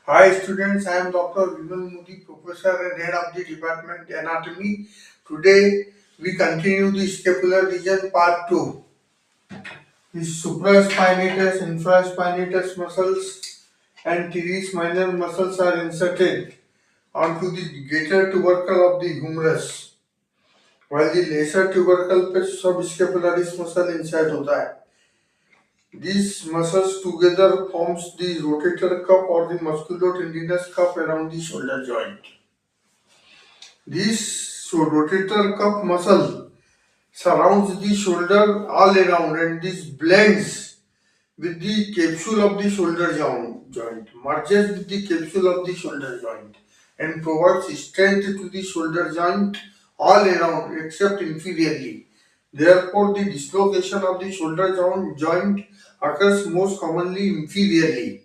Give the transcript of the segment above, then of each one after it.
Hi students, I am Dr. Vimal Modi, Professor and Head of the Department Anatomy. Today we continue the scapular region part 2. The supraspinatus, infraspinatus muscles and teres minor muscles are inserted onto the greater tubercle of the humerus, while the lesser tubercle पे subscapularis muscle insert होता है. These muscles together forms the rotator cuff or the musculotendinous cuff around the shoulder joint. This rotator cuff muscle surrounds the shoulder all around and this blends with the capsule of the shoulder joint, merges with the capsule of the shoulder joint and provides strength to the shoulder joint all around except inferiorly. Therefore, the dislocation of the shoulder joint occurs most commonly inferiorly.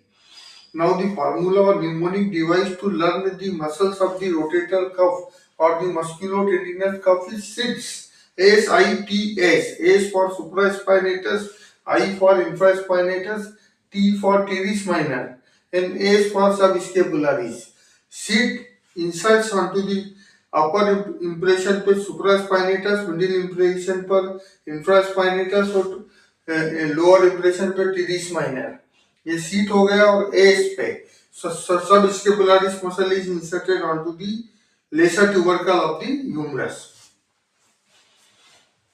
Now the formula or mnemonic device to learn the muscles of the rotator cuff or the musculotendinous cuff is SITS. S-I-T-S. S for supraspinatus, I for infraspinatus, T for teres minor, and S for subscapularis. SIT inserts onto the upper impression पे supraspinatus, middle impression पर infraspinatus और lower impression पे teres minor. ये seat हो गया और एस पे subscapularis muscle is inserted onto the lesser tubercle of the humerus.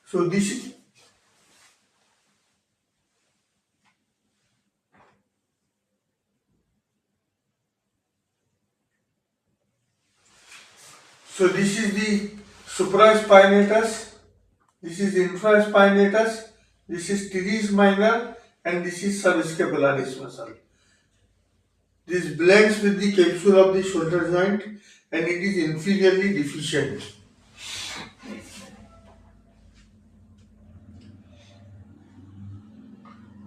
So this is the supraspinatus, this is infraspinatus, this is teres minor, and this is subscapularis muscle. This blends with the capsule of the shoulder joint and it is inferiorly deficient.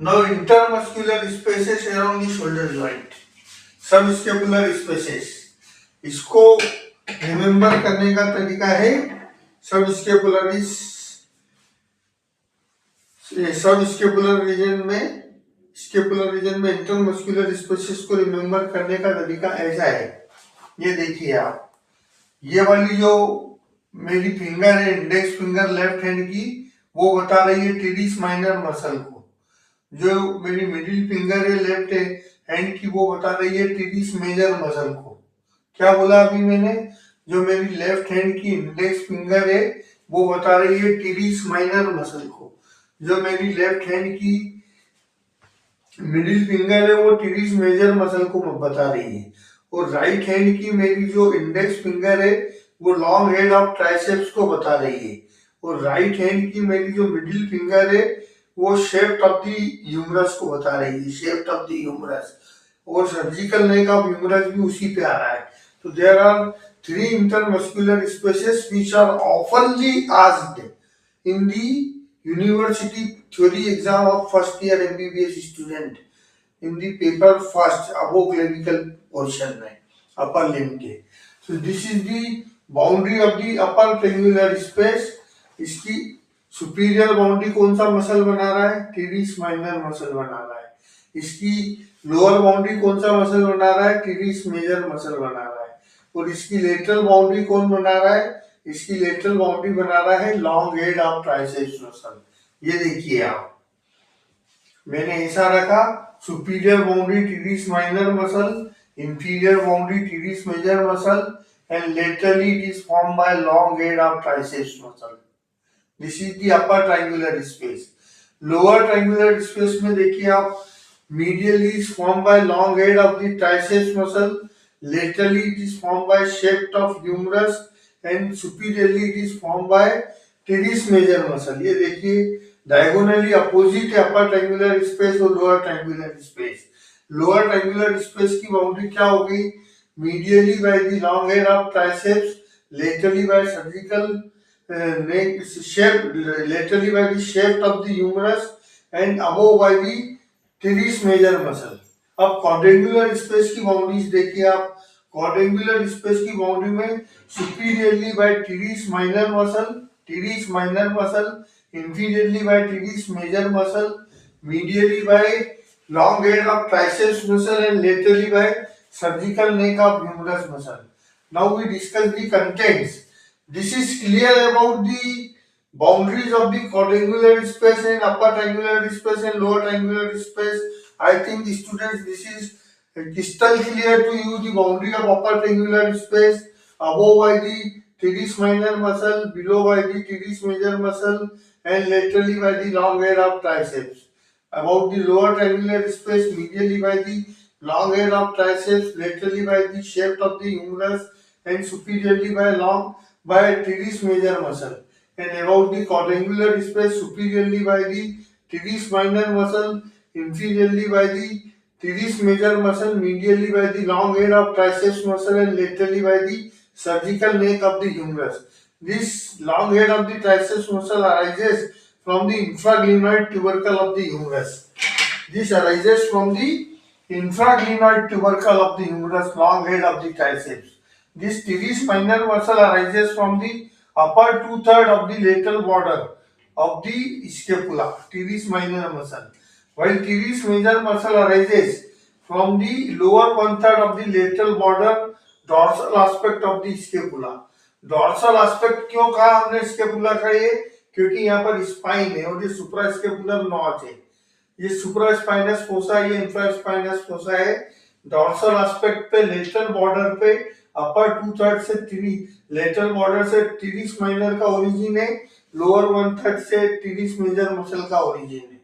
Now intermuscular spaces around the shoulder joint, subscapular spaces, इसको remember करने का तरीका है subscapularis subscapular reason में intermuscular spaces को remember करने का तरीका ऐसा है. ये देखिए आप, ये वाली जो मेरी फिंगर है, इंडेक्स फिंगर लेफ्ट हैंड की, वो बता रही है टेरिस माइनर मसल को. जो मेरी मिडिल फिंगर है लेफ्ट हैंड की, वो बता रही है टेरिस मेजर मसल को. क्या बोला अभी मैंने? जो मेरी लेफ्ट हैंड की इंडेक्स फिंगर है वो बता रही है टेरिस माइनर मसल को. जो मेरी लेफ्ट हैंड की मिडिल फिंगर है वो टेरिस मेजर मसल को बता रही है. और राइट हैंड की मेरी जो इंडेक्स फिंगर है वो लॉन्ग हेड ऑफ ट्राइसेप्स को बता रही है. और राइट हैंड की मेरी जो मिडिल फिंगर है वो शेप्ट ऑफ द ह्यूमरस को बता रही है, शेप्ट ऑफ द ह्यूमरस. और सर्जिकल नेक ऑफ ह्यूमरस भी उसी पे आ रहा है. तो there are 3 intermuscular spaces which are oftenly asked in the university theory exam of first year MBBS student in the paper first above clavicle portion में upper limb के. So this is the boundary of the upper triangular space. इसकी superior boundary कौन सा muscle बना रहा है? Teres minor muscle बना रहा है. इसकी लोअर बाउंड्री कौन सा मसल बना रहा है? टेरिस मेजर मसल बना रहा है. और इसकी लेटरल बाउंड्री कौन बना रहा है? इसकी लेटरल बाउंड्री बना रहा है long head of triceps muscle. ये देखिए आप, मैंने ऐसा रखा, superior boundary teres minor muscle, inferior boundary teres major muscle, and laterally it is formed by long head of triceps muscle. This is the upper triangular space. Lower triangular space में देखिए आप, medially is formed by long head of the triceps muscle, laterally it is formed by shaft of humerus, and superiorly it is formed by teres major muscle. ये देखिए diagonally opposite है upper triangular space और lower triangular space. Lower triangular space की boundary क्या होगी? Medially by the long head of triceps, laterally by cervical neck shaft, laterally by the shaft of the humerus, and above by the teres major muscle. अब quadrangular space की boundaries देखिए आप. quadrangular space की boundary में superiorly by teres minor muscle, inferiorly by teres major muscle, medially by long head of triceps muscle, and laterally by surgical neck of humerus muscle. Now we discuss the contents. This is clear about the boundaries of the quadrangular space and upper triangular space and lower triangular space. I think the students, this is crystal clear to you, the boundary of upper triangular space, above by the teres minor muscle, below by the teres major muscle, and laterally by the long head of triceps. About the lower triangular space, medially by the long head of triceps, laterally by the shaft of the humerus, and superiorly by teres major muscle. And about the quadrangular space, superiorly by the teres minor muscle, inferiorly by the teres major muscle, medially by the long head of triceps muscle, and laterally by the surgical neck of the humerus. This long head of the triceps muscle arises from the infraglenoid tubercle of the humerus. This arises from the infraglenoid tubercle of the humerus, long head of the triceps. This teres minor muscle arises from the upper two-thirds of the lateral border of the scapula, teres minor muscle, while teres major muscle arises from the lower one-third of the lateral border dorsal aspect of the scapula. Dorsal aspect क्यों कहा हमने scapula का ये, क्योंकि यहाँ पर spine है और ये सुप्रास्केपुलर नॉच है, ये सुप्रास्पाइनस फोसा, ये इंफ्रास्पाइनस फोसा है। डॉर्सल एस्पेक्ट पे लेटरल बॉर्डर पे अपर टू थर्ड से लेटरल बॉर्डर से टीरिस माइनर का ओरिजिन है, लोअर वन थर्ड से टीरिस मेजर मसल का ओरिजिन है,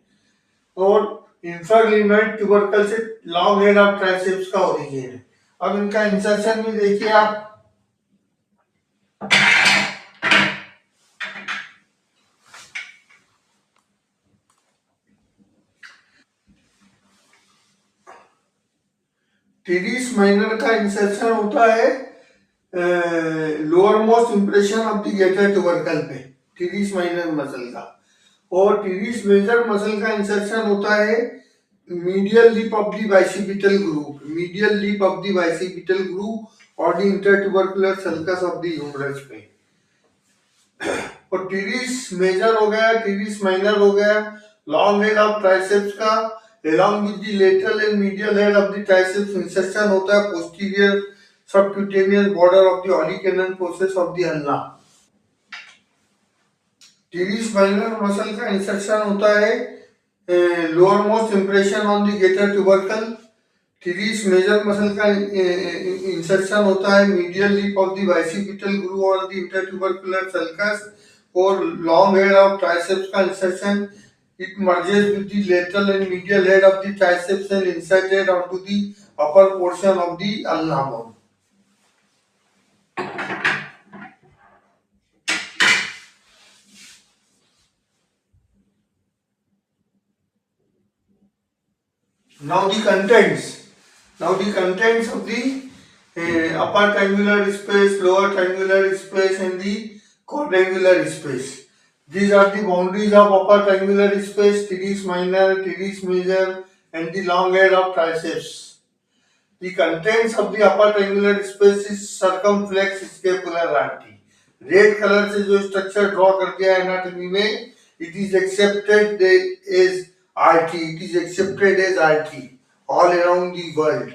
और इंफ्राग्लिनोइड ट्यूबरकल से लॉन्ग हेड ऑफ ट्राइसेप्स का ओरिजिन है। अब इनका इंसर्शन भी देखिए आप, टीरिस माइनर का इंसर्शन होता है lower most impression of the greater tubercle पे, टीरिस माइनर मसल का, और टीरिस मेजर मसल का इंसर्शन होता है medial lip of the bicipital groove, medial lip of the bicipital groove और the intertubercular sulcus of the humerus पे। और teres major हो गया, टीरिस माइनर हो गया, लॉन्ग हेड ऑफ ट्राइसेप्स का along with the lateral and medial head of the triceps insertion होता है posterior subcutaneous border of the oblique process of the ulna। Teres minor muscle का insertion होता है lower most impression on the greater tubercle. Teres major muscle का insertion होता है medial lip of the bicipital groove और the intertubercular sulcus, और long head of triceps का insertion, it merges with the lateral and medial head of the triceps and inserted onto the upper portion of the ulna bone. Now the contents. Now the contents of the upper triangular space, lower triangular space, and the quadrangular space. These are the boundaries of upper triangular space: teres minor, teres major, and the long head of triceps. The contents of the upper triangular space is circumflex scapular artery. Red colour से जो structure draw कर दिया anatomy में, it is accepted as RT, it is accepted as RT all around the world.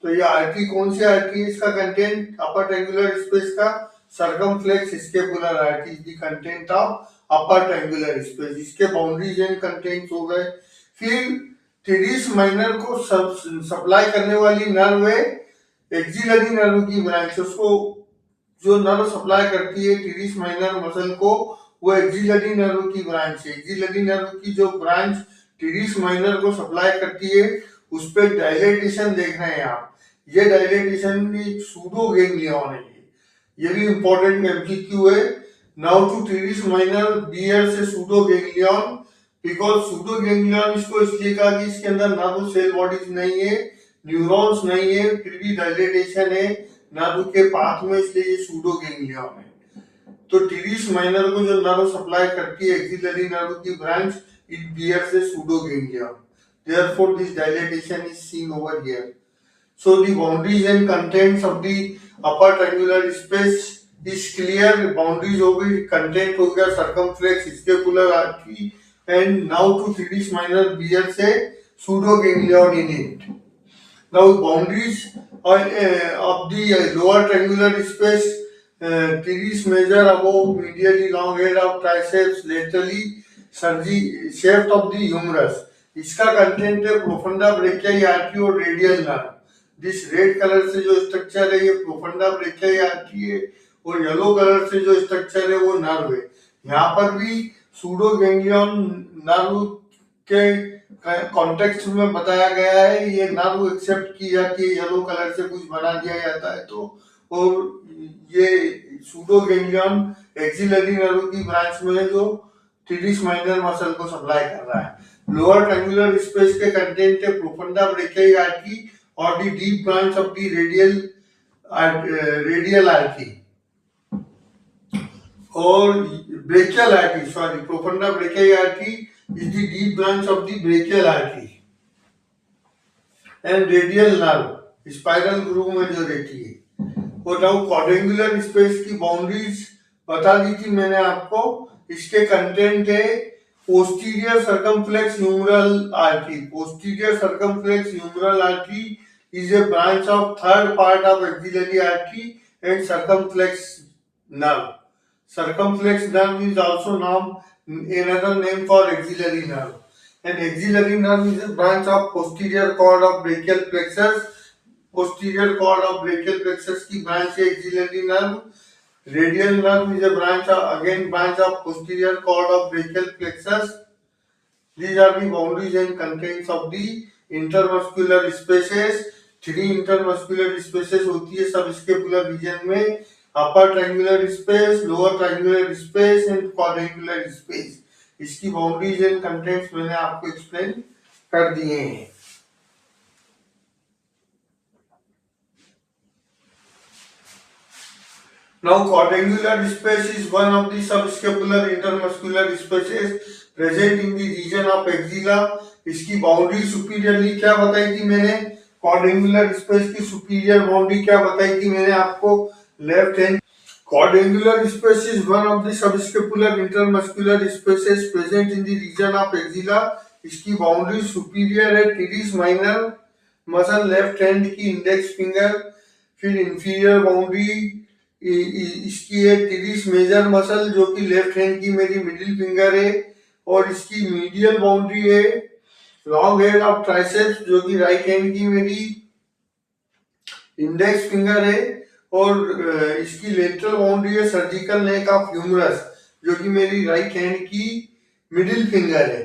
तो ये RT कौन सी RT है, इसका कंटेंट अपर ट्रायंगुलर स्पेस का circumflex scapular artery is the content of upper triangular space. इसके बाउंड्रीज एंड कंटेंट्स हो गए। फिर टीरिस माइनर को सप्लाई करने वाली नर्व है एक्सिलरी नर्व की ब्रांच, उसको जो नर्व सप्लाई करती है टीरिस माइनर मसल को, वो एक्सिलरी नर्व की ब्रांच है। एक्सिलरी नर्व की जो ब्रांच टीरिस माइनर को सप्लाई करती है, उस पर डायलेटेशन देख रहे हैं आप। ये डायलेटेशन एक सूडो गैंग्लियन है, ये भी इंपॉर्टेंट एमसीक्यू है। Now to teres minor bear से pseudo ganglion, because pseudo ganglion इसको इसलिए कहा कि इसके अंदर नर्व सेल बॉडीज नहीं है, न्यूरॉन्स नहीं है, फिर भी डायलेटेशन है नर्व के पाथ में, इसलिए ये सूडो गैंग्लियन है। तो टीरिस माइनर को जो नर्व सप्लाई करती है एक्सिलरी नर्व की branch, it bears a pseudo ganglion, therefore this dilatation is seen over here. So the boundaries and contents of the upper triangular space is clear. Boundaries हो गई, content हो गया circumflex scapular artery, and now to teres minor bears a pseudoganglion in it. Now boundaries of the lower triangular space, teres measure above medially long head of triceps, laterally shaft of the humerus. इसका content है profunda brachii artery और radial nerve. This red colour से जो structure है ये profunda brachii artery है और yellow colour से जो स्ट्रक्चर है वो नर्व है. यहाँ पर भी सूडो गैंग्लियन नर्व के कॉन्टेक्स्ट में बताया गया है. ये नर्व एक्सेप्ट की जाती है, येलो कलर से कुछ बना दिया जाता है तो. और ये सूडो गैंग्लियन एक्सिलरी नर्व की ब्रांच में है जो टीडिस माइनर मसल को सप्लाई कर रहा है. लोअर ट्रायंगुलर स्पेस के कंटेंट है प्रोफंडा ब्रेकियाई आर्टरी और the deep branch of the radial artery और brachial artery, sorry, profunda brachiae artery is the deep branch of the brachial artery and radial nerve spiral groove में जो रहती है. और now quadrangular space की boundaries बता दी थी मैंने आपको. इसके कंटेंट है posterior circumflex humeral artery. Posterior circumflex humeral artery is a branch of third part of axillary artery and circumflex nerve. Circumflex nerve is also another name for axillary nerve. And axillary nerve is a branch of posterior cord of brachial plexus. Posterior cord of brachial plexus की branch है axillary nerve. Radial nerve is a branch of posterior cord of brachial plexus. These are the boundaries and contents of the intermuscular spaces. 3 intermuscular spaces होती है सब scapular reason में. अपर triangular space, lower triangular space and quadrangular space. इसकी boundaries and contents मैंने आपको explain कर दिए हैं. Now quadrangular space is one of the subscapular intermuscular spaces present in the region of axilla. इसकी बाउंड्री सुपीरियरली क्या बताई थी मैंने? क्वाड्रेंगुलर स्पेस की सुपीरियर बाउंड्री क्या बताई थी मैंने आपको? Left hand. Quadrangular space is one of the subscapular intermuscular spaces present in the region of axilla. इसकी बाउंड्री सुपीरियर है टीडिस माइनर मसल लेफ्ट हैंड की इंडेक्स फिंगर. फिर इंफीरियर बाउंड्री इसकी है टीडिस मेजर मसल जो कि लेफ्ट हैंड की मेरी मिडिल फिंगर है. और इसकी मीडियल बाउंड्री है लॉन्ग हेड ऑफ ट्राइसेप्स जो कि राइट हैंड की मेरी इंडेक्स फिंगर है. और इसकी लेटरल बाउंड्री है सर्जिकल नेक ऑफ ह्यूमरस जो कि मेरी राइट हैंड की मिडिल फिंगर है.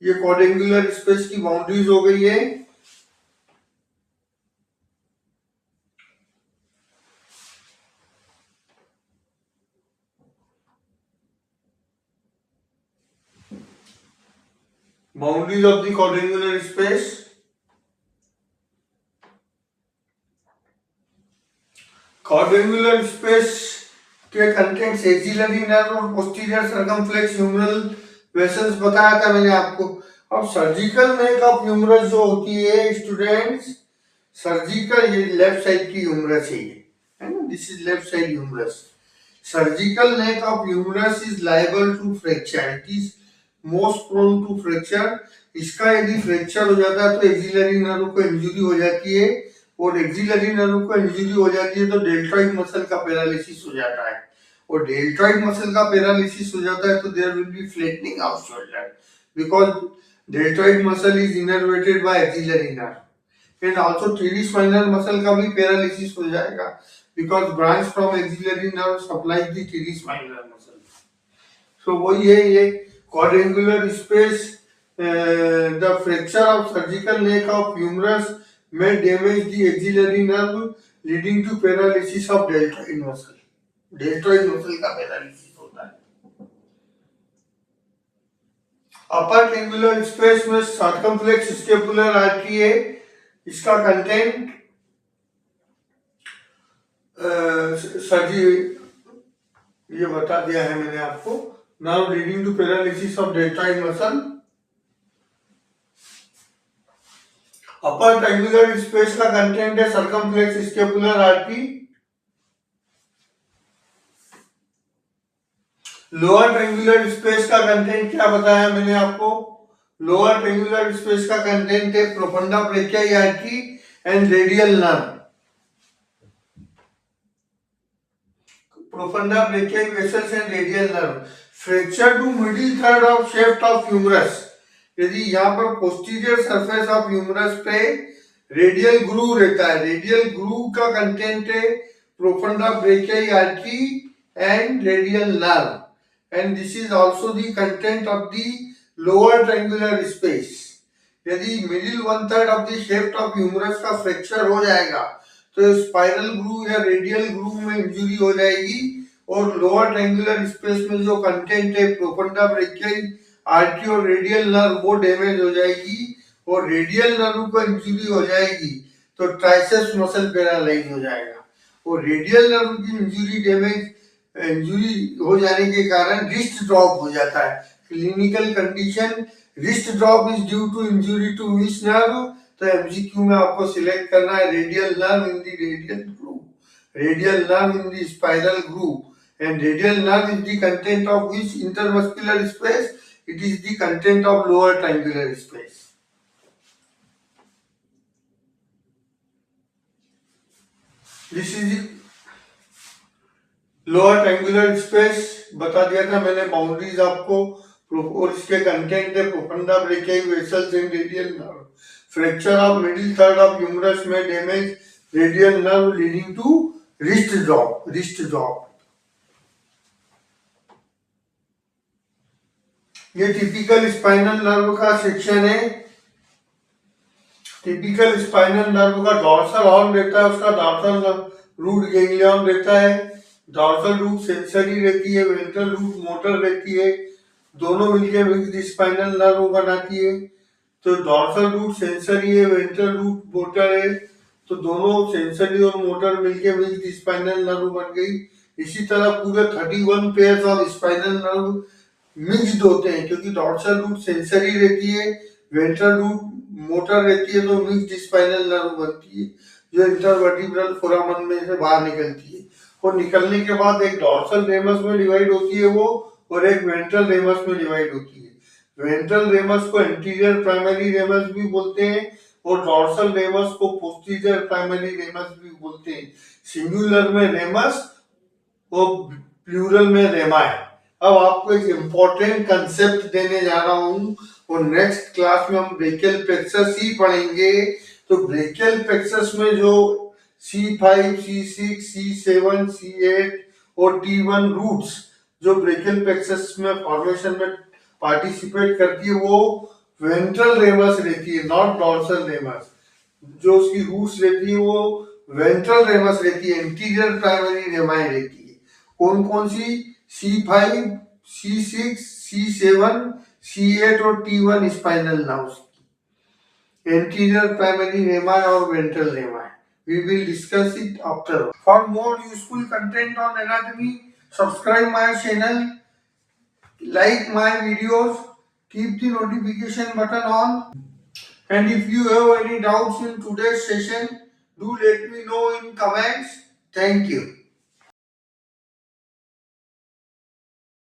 ये क्वाड्रेंगुलर स्पेस की बाउंड्रीज हो गई है. Boundaries of the quadrangular space. Quadrangular space के कंटेंट्स एक्सिलरी नर्व और पोस्टीरियर सर्कमफ्लेक्स ह्यूमरल वेसल्स बताया था मैंने आपको. अब सर्जिकल नेक ऑफ ह्यूमरस जो होती है स्टूडेंट्स, सर्जिकल ये लेफ्ट साइड की ह्यूमरस है ना. This is left side humerus. Surgical neck of humerus is liable to fracture. It is most prone to fracture. इसका यदि फ्रैक्चर हो जाता है तो एक्सिलरी नर्व को इंजरी हो जाती है. और एक्सिलरी नर्व को इंजरी हो जाती है तो डेल्टॉइड मसल का पैरालिसिस हो जाता है. और डेल्टॉइड मसल का पैरालिसिस हो जाता है तो there will be flattening of shoulder because deltoid muscle is innervated by axillary nerve. And also teres minor muscle का भी पैरालिसिस हो जाएगा because branch from axillary nerve supplies the teres minor muscle. So वही है ये quadrangular space. The fracture of surgical neck of humerus may damage the axillary nerve leading to paralysis of deltoid muscle. deltoid muscle का paralysis होता है. अपर triangular space में circumflex scapular artery है. इसका content सर्जी ये बता दिया है मैंने आपको. Now leading to paralysis of deltoid muscle. Upper triangular space का कंटेंट है circumflex scapular artery. Lower triangular space का कंटेंट क्या बताया मैंने आपको? लोअर ट्रायंगुलर स्पेस का कंटेंट है profunda brachii artery and radial nerve. Profunda brachial vessels and radial nerve. Fracture to middle third of shaft of humerus. यदि यहाँ पर पोस्टीरियर सरफेस ऑफ ह्यूमरस पे रेडियल ग्रूव रहता है, रेडियल ग्रूव का content है profunda brachii artery and radial nerve, and this is also the content of the lower triangular space. यदि middle one third of the shaft of humerus का fracture हो जाएगा तो spiral groove या radial groove में injury हो जाएगी और लोअर ट्रायंगुलर स्पेस में जो कंटेंट है प्रोफंडा ब्रेकियाई आर्टरी और रेडियल नर्व वो डैमेज हो जाएगी और रेडियल नर्व को इंजरी हो जाएगी तो ट्राइसेप्स मसल पैरालाइज हो जाएगा. और रेडियल नर्व की इंजरी हो जाने के कारण रिस्ट ड्रॉप हो जाता है. Clinical condition wrist drop is due to injury to which nerve. तो एमसीक्यू में आपको सिलेक्ट करना है radial nerve in the radial groove, radial nerve in the spiral groove, and radial nerve is the content of which intermuscular space? It is the content of lower triangular space. This is the lower triangular space. बता दिया था मैंने boundaries आपको और इसके content है profunda brachii vessels and radial nerve. Fracture of middle third of humerus में damage radial nerve leading to wrist drop. ये टिपिकल स्पाइनल नर्व का सेक्शन है. टिपिकल स्पाइनल नर्व का डॉर्सल हॉर्न रहता है, उसका डॉर्सल रूट गैंग्लियन रहता है, डॉर्सल रूट सेंसरी रहती है, वेंट्रल रूट मोटर रहती है, दोनों मिलकर मिक्स्ड स्पाइनल नर्व बनाती है. तो डॉर्सल रूट सेंसरी है, वेंट्रल रूट मोटर है, तो दोनों सेंसरी और मोटर मिलकर मिक्स्ड स्पाइनल नर्व बन गई. इसी तरह पूरे 31 pairs of spinal nerve mixed होते हैं क्योंकि डॉर्सल रूट सेंसरी रहती है, वेंट्रल रूट मोटर रहती है, तो मिक्स्ड स्पाइनल नर्व बनती है जो इंटरवर्टिब्रल फोरामन में से बाहर निकलती है. और निकलने के बाद एक डॉर्सल रेमस में डिवाइड होती है वो और एक वेंट्रल रेमस में डिवाइड होती है. वेंट्रल रेमस को एंटीरियर प्राइमरी रेमस भी बोलते हैं और डॉर्सल रेमस को पोस्टीरियर प्राइमरी रेमस भी बोलते हैं. सिंगुलर में रेमस और प्लूरल में रेमा है. अब आपको एक इम्पोर्टेंट कंसेप्ट देने जा रहा हूं और नेक्स्ट क्लास में हम ब्रेकियल प्लेक्सस ही पढ़ेंगे. तो ब्रेकियल प्लेक्सस में जो C5, C6, C7, C8 और T1 रूट्स जो ब्रेकियल प्लेक्सस में फॉर्मेशन में पार्टिसिपेट करती है वो वेंट्रल रेमस रहती है, नॉट डॉर्सल रेमस. जो उसकी रूट्स रहती है वो वेंट्रल रेमस रहती है, इंटीरियर प्राइमरी रेमाई रहती है. कौन कौन सी? C5, C6, C7, C8 और T1 स्पाइनल नर्व्स की एंटीरियर प्राइमरी रेमाई और ventral रेमाई. We will discuss it after. For more useful content on anatomy, subscribe my channel, like my videos, keep the notification button on, and if you have any doubts in today's session, do let me know in comments. Thank you.